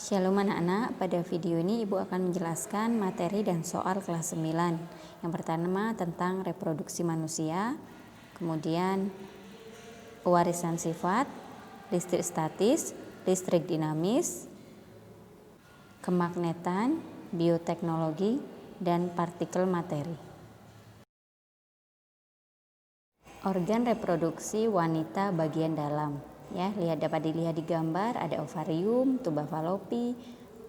Shalom anak-anak, pada video ini Ibu akan menjelaskan materi dan soal kelas 9. Yang pertama tentang reproduksi manusia, kemudian pewarisan sifat, listrik statis, listrik dinamis, kemagnetan, bioteknologi, dan partikel materi. Organ reproduksi wanita bagian dalam. Ya, dapat dilihat di gambar, ada ovarium, tuba falopi,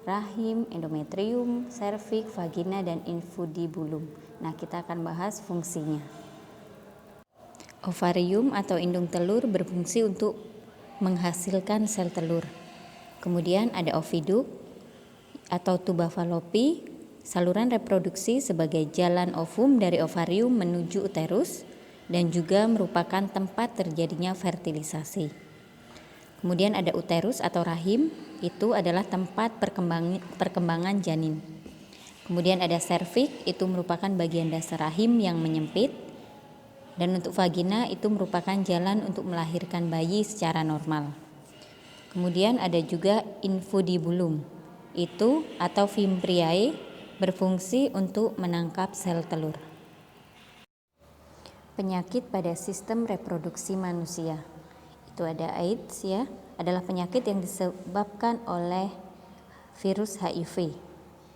rahim, endometrium, serviks, vagina, dan infundibulum. Nah, kita akan bahas fungsinya. Ovarium atau indung telur berfungsi untuk menghasilkan sel telur. Kemudian ada oviduk atau tuba falopi, saluran reproduksi sebagai jalan ovum dari ovarium menuju uterus dan juga merupakan tempat terjadinya fertilisasi. Kemudian ada uterus atau rahim, itu adalah tempat perkembangan janin. Kemudian ada serviks, itu merupakan bagian dasar rahim yang menyempit. Dan untuk vagina itu merupakan jalan untuk melahirkan bayi secara normal. Kemudian ada juga infundibulum, itu atau fimbriae berfungsi untuk menangkap sel telur. Penyakit pada sistem reproduksi manusia. Itu ada AIDS ya, adalah penyakit yang disebabkan oleh virus HIV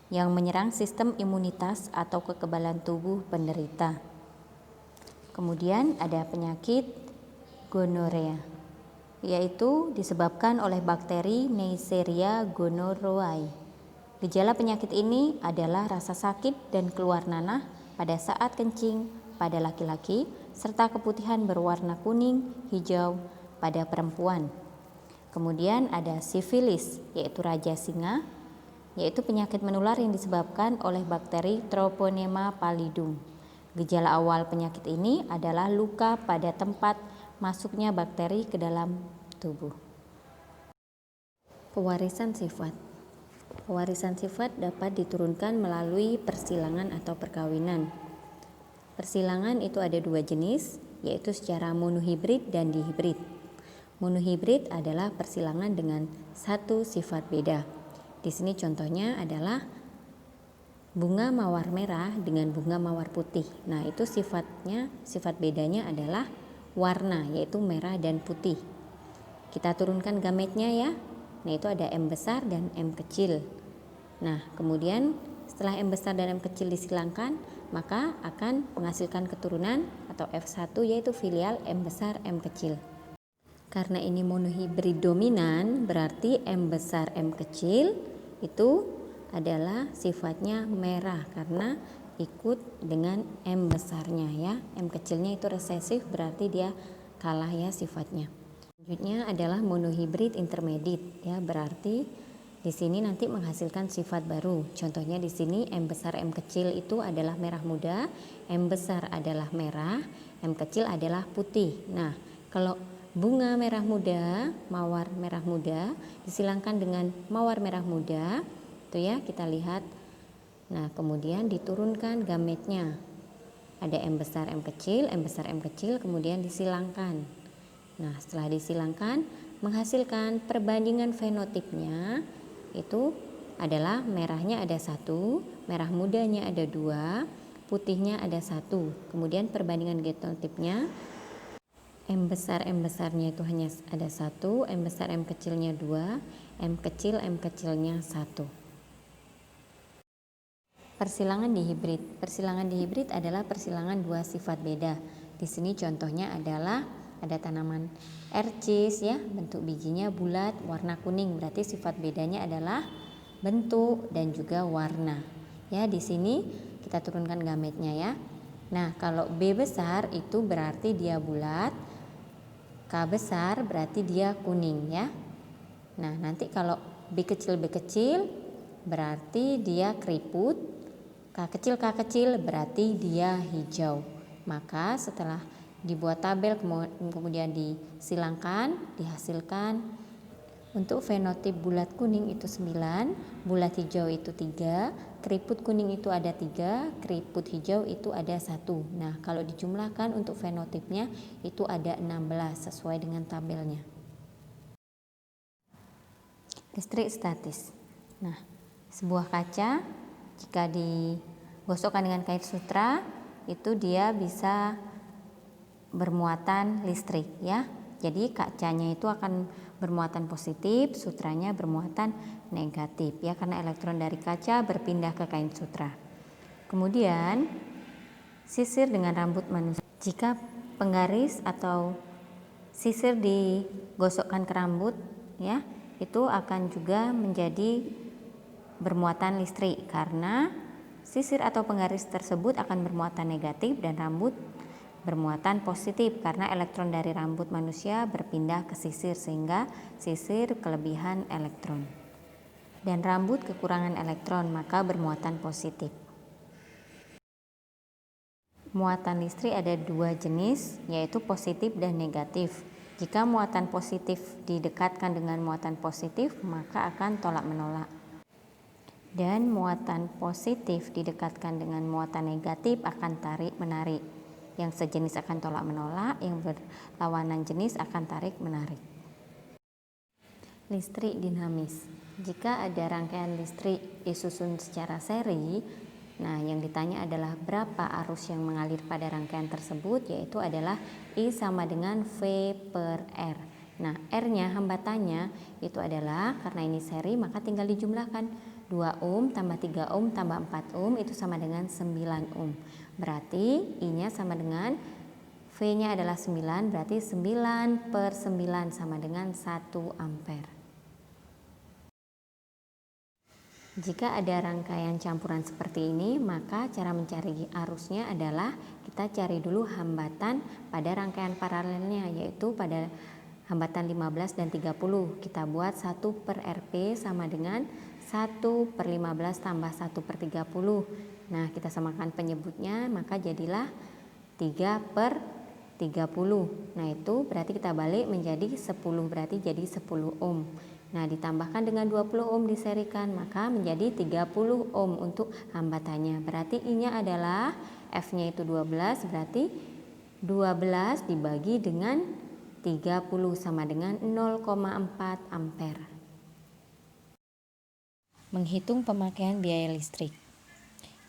yang menyerang sistem imunitas atau kekebalan tubuh penderita. Kemudian ada penyakit gonorea, yaitu disebabkan oleh bakteri Neisseria gonorrhoeae. Gejala penyakit ini adalah rasa sakit dan keluar nanah pada saat kencing pada laki-laki serta keputihan berwarna kuning, hijau pada perempuan. Kemudian ada sifilis, yaitu raja singa, yaitu penyakit menular yang disebabkan oleh bakteri Treponema pallidum. Gejala awal penyakit ini adalah luka pada tempat masuknya bakteri ke dalam tubuh. Pewarisan sifat. Pewarisan sifat dapat diturunkan melalui persilangan atau perkawinan. Persilangan itu ada dua jenis, yaitu secara monohibrid dan dihibrid. Monohibrid adalah persilangan dengan satu sifat beda. Di sini contohnya adalah bunga mawar merah dengan bunga mawar putih. Nah, itu sifat bedanya adalah warna, yaitu merah dan putih. Kita turunkan gametnya ya. Nah, itu ada M besar dan M kecil. Nah, kemudian setelah M besar dan M kecil disilangkan, maka akan menghasilkan keturunan atau F1, yaitu filial M besar M kecil. Karena ini monohibrid dominan, berarti M besar M kecil itu adalah sifatnya merah karena ikut dengan M besarnya ya. M kecilnya itu resesif, berarti dia kalah ya sifatnya. Selanjutnya adalah monohibrid intermediate ya, berarti di sini nanti menghasilkan sifat baru. Contohnya di sini M besar M kecil itu adalah merah muda, M besar adalah merah, M kecil adalah putih. Nah, kalau bunga merah muda, mawar merah muda disilangkan dengan mawar merah muda, itu ya kita lihat. Nah, kemudian diturunkan gametnya. Ada M besar M kecil, M besar M kecil, kemudian disilangkan. Nah, setelah disilangkan menghasilkan perbandingan fenotipnya itu adalah merahnya ada 1, merah mudanya ada 2, putihnya ada 1. Kemudian perbandingan genotipnya M besarnya itu hanya ada 1, M besar M kecilnya 2, M kecilnya 1. Persilangan dihibrid. Persilangan dihibrid adalah persilangan dua sifat beda. Di sini contohnya adalah ada tanaman ercis ya, bentuk bijinya bulat, warna kuning, berarti sifat bedanya adalah bentuk dan juga warna. Ya, di sini kita turunkan gametnya ya. Nah, kalau B besar itu berarti dia bulat, K besar berarti dia kuning ya. Nah, nanti kalau B kecil berarti dia keriput, K kecil berarti dia hijau. Maka setelah dibuat tabel kemudian disilangkan, dihasilkan untuk fenotip bulat kuning itu 9, bulat hijau itu 3, keriput kuning itu ada 3, keriput hijau itu ada 1. Nah, kalau dijumlahkan untuk fenotipnya itu ada 16 sesuai dengan tabelnya. Listrik statis. Nah, sebuah kaca jika digosokkan dengan kain sutra itu dia bisa bermuatan listrik ya. Jadi kacanya itu akan bermuatan positif, sutranya bermuatan negatif ya, karena elektron dari kaca berpindah ke kain sutra. Kemudian sisir dengan rambut manusia. Jika penggaris atau sisir digosokkan ke rambut ya, itu akan juga menjadi bermuatan listrik karena sisir atau penggaris tersebut akan bermuatan negatif dan rambut bermuatan positif karena elektron dari rambut manusia berpindah ke sisir sehingga sisir kelebihan elektron dan rambut kekurangan elektron maka bermuatan positif. Muatan listrik ada dua jenis yaitu positif dan negatif. Jika muatan positif didekatkan dengan muatan positif maka akan tolak menolak. Dan muatan positif didekatkan dengan muatan negatif akan tarik menarik. Yang sejenis akan tolak menolak, yang berlawanan jenis akan tarik menarik. Listrik dinamis. Jika ada rangkaian listrik disusun secara seri, nah yang ditanya adalah berapa arus yang mengalir pada rangkaian tersebut, yaitu adalah I sama dengan V per R. Nah R-nya hambatannya itu adalah karena ini seri maka tinggal dijumlahkan. 2 ohm tambah 3 ohm tambah 4 ohm itu sama dengan 9 ohm. Berarti I-nya sama dengan V-nya adalah 9, berarti 9 per 9 sama dengan 1 ampere. Jika ada rangkaian campuran seperti ini, maka cara mencari arusnya adalah kita cari dulu hambatan pada rangkaian paralelnya, yaitu pada hambatan 15 dan 30. Kita buat 1 per Rp sama dengan 1 per 15 tambah 1 per 30. Nah kita samakan penyebutnya maka jadilah 3 per 30. Nah itu berarti kita balik menjadi 10, berarti jadi 10 ohm. Nah ditambahkan dengan 20 ohm diserikan maka menjadi 30 ohm untuk hambatannya. Berarti I-nya adalah F-nya itu 12, berarti 12 dibagi dengan 30 sama dengan 0,4 ampere. Menghitung pemakaian biaya listrik.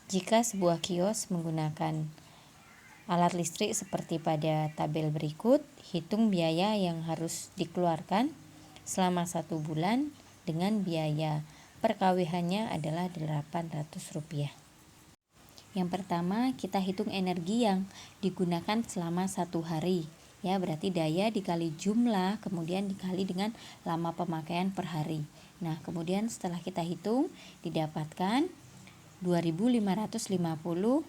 Jika sebuah kios menggunakan alat listrik seperti pada tabel berikut, hitung biaya yang harus dikeluarkan selama 1 bulan dengan biaya per KWH-nya adalah Rp800. Yang pertama, kita hitung energi yang digunakan selama 1 hari. Ya, berarti daya dikali jumlah kemudian dikali dengan lama pemakaian per hari. Nah, kemudian setelah kita hitung didapatkan 2550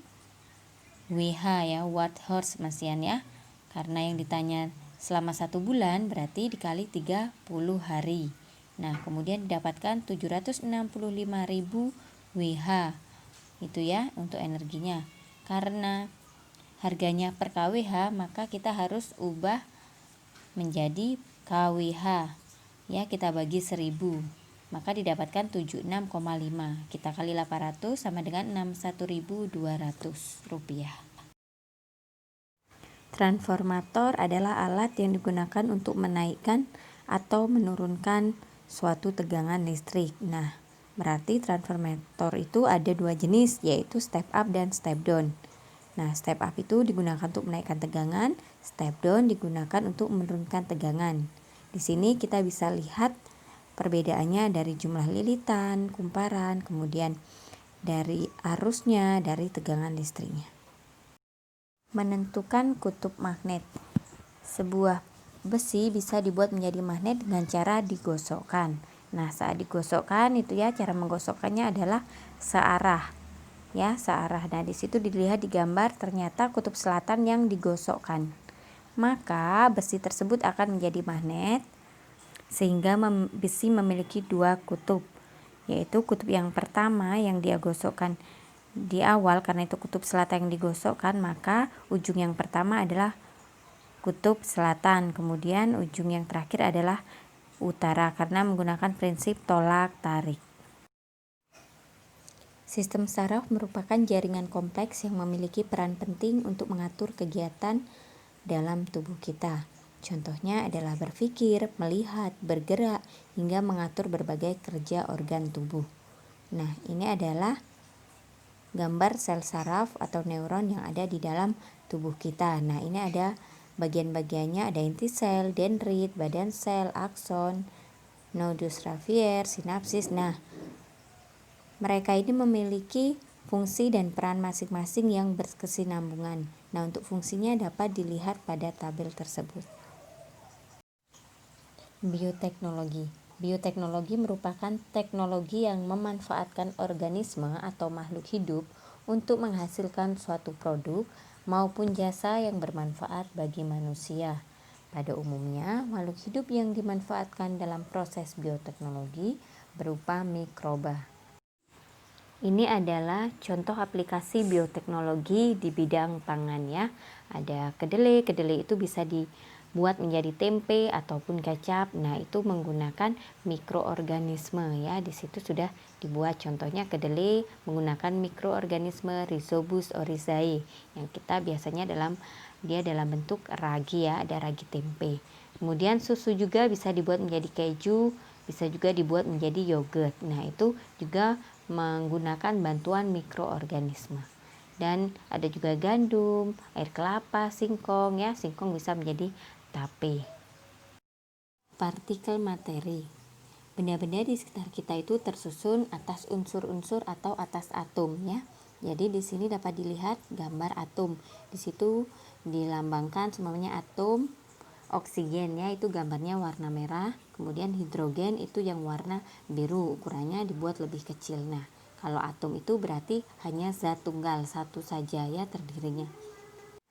WH ya, watt horse masian ya. Karena yang ditanya selama 1 bulan berarti dikali 30 hari. Nah, kemudian didapatkan 765.000 WH. Itu ya untuk energinya. Karena harganya per KWH maka kita harus ubah menjadi KWH. Ya, kita bagi 1000. Maka didapatkan 76,5. Kita kali 800 sama dengan 61.200 rupiah. Transformator adalah alat yang digunakan untuk menaikkan atau menurunkan suatu tegangan listrik. Nah, berarti transformator itu ada 2 jenis, yaitu step up dan step down. Nah, step up itu digunakan untuk menaikkan tegangan, step down digunakan untuk menurunkan tegangan. Di sini kita bisa lihat perbedaannya dari jumlah lilitan, kumparan, kemudian dari arusnya, dari tegangan listriknya. Menentukan kutub magnet. Sebuah besi bisa dibuat menjadi magnet dengan cara digosokkan. Nah, saat digosokkan itu ya cara menggosokkannya adalah searah. Ya, searah. Nah, di situ dilihat di gambar ternyata kutub selatan yang digosokkan. Maka besi tersebut akan menjadi magnet sehingga besi memiliki 2 kutub. Yaitu kutub yang pertama yang dia gosokkan di awal karena itu kutub selatan yang digosokkan, maka ujung yang pertama adalah kutub selatan. Kemudian ujung yang terakhir adalah utara karena menggunakan prinsip tolak tarik. Sistem saraf merupakan jaringan kompleks yang memiliki peran penting untuk mengatur kegiatan dalam tubuh kita. Contohnya adalah berpikir, melihat, bergerak, hingga mengatur berbagai kerja organ tubuh. Nah, ini adalah gambar sel saraf atau neuron yang ada di dalam tubuh kita. Nah, ini ada bagian-bagiannya, ada inti sel, dendrit, badan sel, akson, nodus Ravier, sinapsis. Nah, mereka ini memiliki fungsi dan peran masing-masing yang berkesinambungan. Nah, untuk fungsinya dapat dilihat pada tabel tersebut. Bioteknologi. Bioteknologi merupakan teknologi yang memanfaatkan organisme atau makhluk hidup untuk menghasilkan suatu produk maupun jasa yang bermanfaat bagi manusia. Pada umumnya, makhluk hidup yang dimanfaatkan dalam proses bioteknologi berupa mikroba. Ini adalah contoh aplikasi bioteknologi di bidang pangan ya. Ada kedelai itu bisa dibuat menjadi tempe ataupun kecap. Nah, itu menggunakan mikroorganisme ya. Di situ sudah dibuat contohnya kedelai menggunakan mikroorganisme Rhizobus oryzae yang kita biasanya dalam bentuk ragi ya, ada ragi tempe. Kemudian susu juga bisa dibuat menjadi keju, bisa juga dibuat menjadi yogurt. Nah, itu juga menggunakan bantuan mikroorganisme. Dan ada juga gandum, air kelapa, singkong ya. Singkong bisa menjadi tape. Partikel materi. Benda-benda di sekitar kita itu tersusun atas unsur-unsur atau atas atom ya. Jadi di sini dapat dilihat gambar atom. Di situ dilambangkan semuanya atom. Oksigen ya, itu gambarnya warna merah. Kemudian hidrogen itu yang warna biru, ukurannya dibuat lebih kecil. Nah, kalau atom itu berarti hanya zat tunggal satu saja ya terdirinya.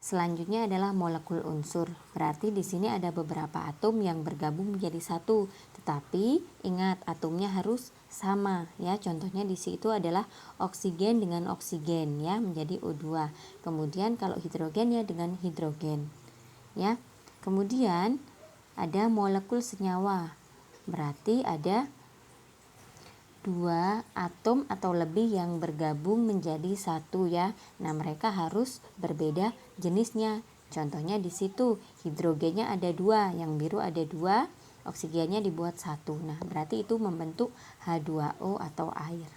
Selanjutnya adalah molekul unsur. Berarti di sini ada beberapa atom yang bergabung menjadi satu. Tetapi ingat, atomnya harus sama ya. Contohnya di situ adalah oksigen dengan oksigen ya, menjadi O2. Kemudian kalau hidrogen ya dengan hidrogen. Ya. Kemudian ada molekul senyawa. Berarti ada dua atom atau lebih yang bergabung menjadi satu ya. Nah, mereka harus berbeda jenisnya. Contohnya di situ hidrogennya ada dua, yang biru ada dua, oksigennya dibuat satu. Nah, berarti itu membentuk H2O atau air.